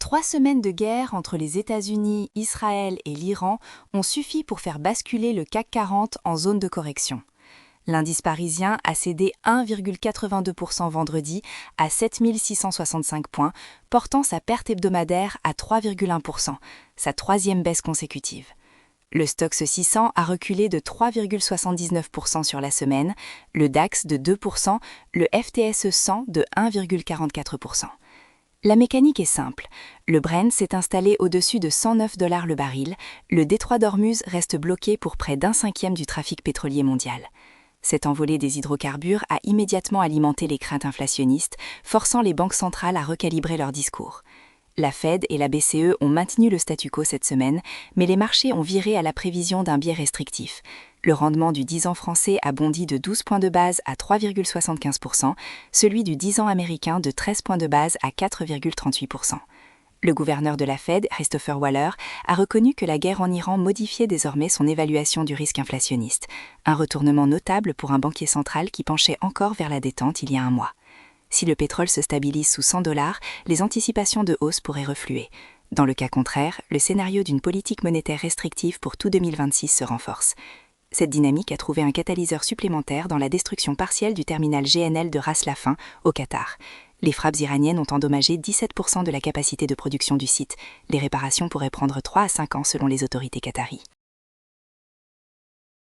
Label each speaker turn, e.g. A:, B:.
A: 3 semaines de guerre entre les États-Unis, Israël et l'Iran ont suffi pour faire basculer le CAC 40 en zone de correction. L'indice parisien a cédé 1,82% vendredi à 7 665 points, portant sa perte hebdomadaire à 3,1%, sa troisième baisse consécutive. Le Stoxx 600 a reculé de 3,79% sur la semaine, le DAX de 2%, le FTSE 100 de 1,44%. La mécanique est simple. Le Brent s'est installé au-dessus de 109 $ le baril, le détroit d'Ormuz reste bloqué pour près d'un cinquième du trafic pétrolier mondial. Cette envolée des hydrocarbures a immédiatement alimenté les craintes inflationnistes, forçant les banques centrales à recalibrer leur discours. La Fed et la BCE ont maintenu le statu quo cette semaine, mais les marchés ont viré à la prévision d'un biais restrictif. Le rendement du 10 ans français a bondi de 12 points de base à 3,75%, celui du 10 ans américain de 13 points de base à 4,38%. Le gouverneur de la Fed, Christopher Waller, a reconnu que la guerre en Iran modifiait désormais son évaluation du risque inflationniste, un retournement notable pour un banquier central qui penchait encore vers la détente il y a un mois. Si le pétrole se stabilise sous 100 $, les anticipations de hausse pourraient refluer. Dans le cas contraire, le scénario d'une politique monétaire restrictive pour tout 2026 se renforce. Cette dynamique a trouvé un catalyseur supplémentaire dans la destruction partielle du terminal GNL de Ras Laffan, au Qatar. Les frappes iraniennes ont endommagé 17% de la capacité de production du site. Les réparations pourraient prendre 3 à 5 ans selon les autorités qataries.